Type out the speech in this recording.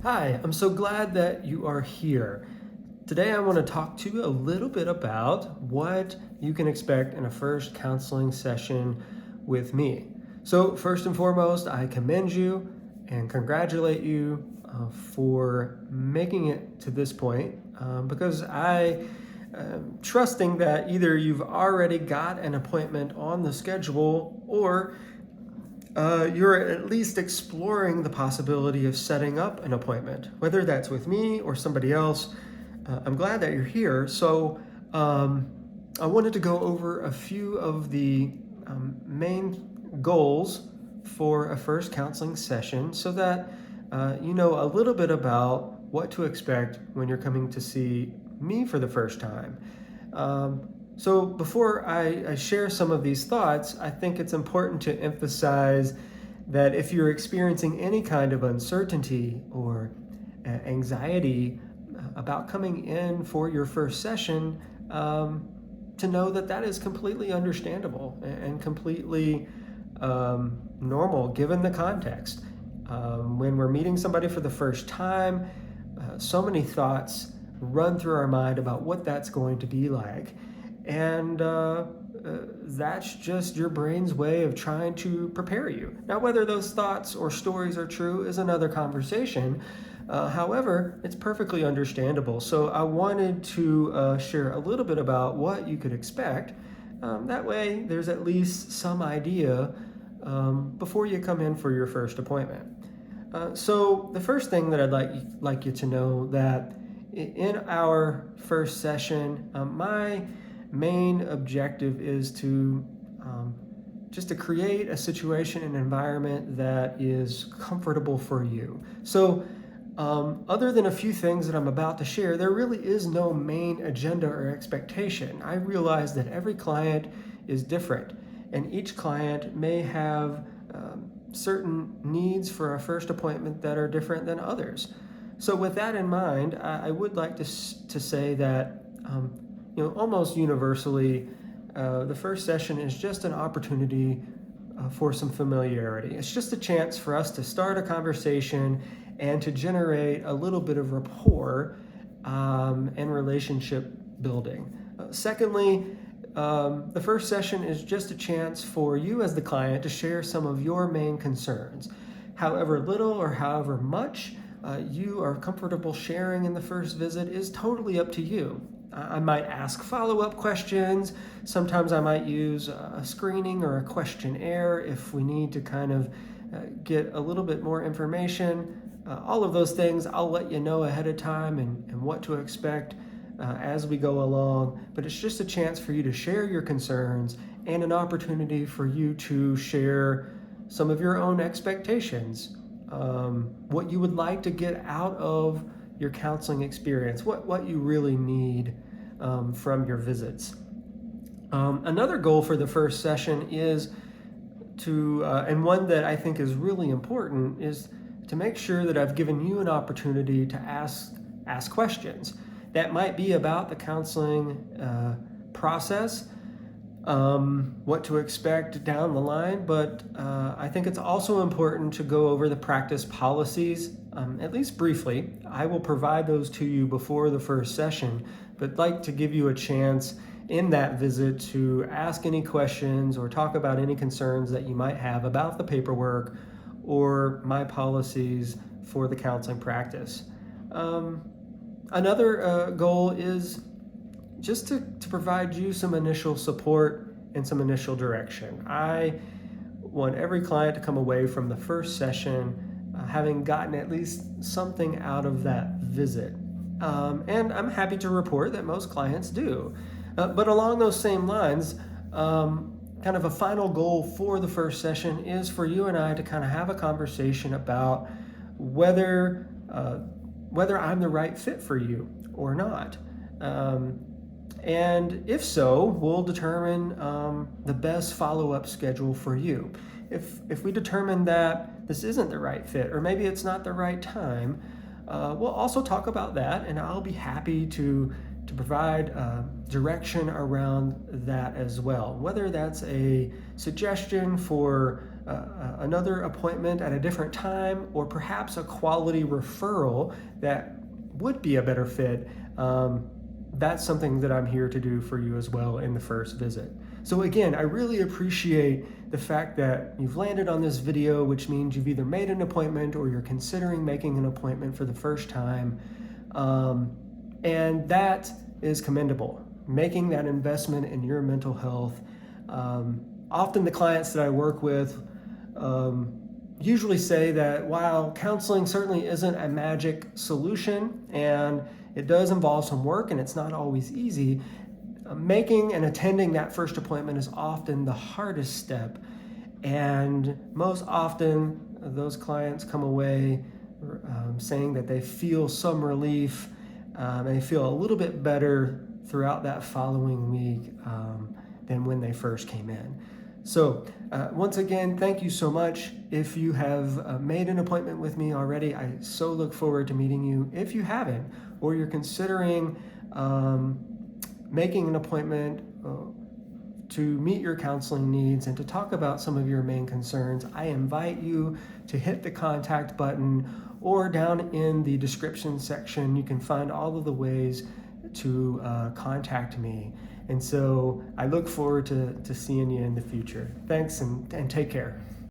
Hi, I'm so glad that you are here. Today I want to talk to you a little bit about what you can expect in a first counseling session with me. So, first and foremost, I commend you and congratulate you for making it to this point because I am trusting that either you've already got an appointment on the schedule or you're at least exploring the possibility of setting up an appointment, whether that's with me or somebody else. I'm glad that you're here. So, I wanted to go over a few of the main goals for a first counseling session so that you know a little bit about what to expect when you're coming to see me for the first time. So before I share some of these thoughts, I think it's important to emphasize that if you're experiencing any kind of uncertainty or anxiety about coming in for your first session, to know that that is completely understandable and completely normal given the context. When we're meeting somebody for the first time, so many thoughts run through our mind about what that's going to be like. And that's just your brain's way of trying to prepare you. Now, whether those thoughts or stories are true is another conversation. However, it's perfectly understandable. So I wanted to share a little bit about what you could expect. That way, there's at least some idea before you come in for your first appointment. So the first thing that I'd like you to know that in our first session, my main objective is to just to create a situation and environment that is comfortable for you. So other than a few things that I'm about to share, there really is no main agenda or expectation. I realize that every client is different, and each client may have certain needs for a first appointment that are different than others. So with that in mind, I would like to say that almost universally, the first session is just an opportunity for some familiarity. It's just a chance for us to start a conversation and to generate a little bit of rapport and relationship building. Secondly, the first session is just a chance for you as the client to share some of your main concerns. However little or however much you are comfortable sharing in the first visit is totally up to you. I might ask follow-up questions. Sometimes I might use a screening or a questionnaire if we need to kind of get a little bit more information. All of those things I'll let you know ahead of time and what to expect as we go along. But it's just a chance for you to share your concerns and an opportunity for you to share some of your own expectations, what you would like to get out of your counseling experience, what you really need from your visits. Another goal for the first session is to, and one that I think is really important, is to make sure that I've given you an opportunity to ask questions. That might be about the counseling process, what to expect down the line, but I think it's also important to go over the practice policies, at least briefly. I will provide those to you before the first session, but I'd like to give you a chance in that visit to ask any questions or talk about any concerns that you might have about the paperwork or my policies for the counseling practice. Another goal is just to provide you some initial support and some initial direction. I want every client to come away from the first session having gotten at least something out of that visit. And I'm happy to report that most clients do. But along those same lines, kind of a final goal for the first session is for you and I to kind of have a conversation about whether I'm the right fit for you or not. And if so, we'll determine the best follow-up schedule for you. If we determine that this isn't the right fit, or maybe it's not the right time, we'll also talk about that, and I'll be happy to provide direction around that as well. Whether that's a suggestion for another appointment at a different time, or perhaps a quality referral that would be a better fit, that's something that I'm here to do for you as well in the first visit. So again, I really appreciate the fact that you've landed on this video, which means you've either made an appointment or you're considering making an appointment for the first time. And that is commendable. Making that investment in your mental health. Often the clients that I work with usually say that while counseling certainly isn't a magic solution and it does involve some work and it's not always easy, making and attending that first appointment is often the hardest step. And most often those clients come away saying that they feel some relief and they feel a little bit better throughout that following week than when they first came in. So once again, thank you so much. If you have made an appointment with me already, I so look forward to meeting you. If you haven't, or you're considering making an appointment to meet your counseling needs and to talk about some of your main concerns, I invite you to hit the contact button, or down in the description section, you can find all of the ways to contact me. And so I look forward to seeing you in the future. Thanks and take care.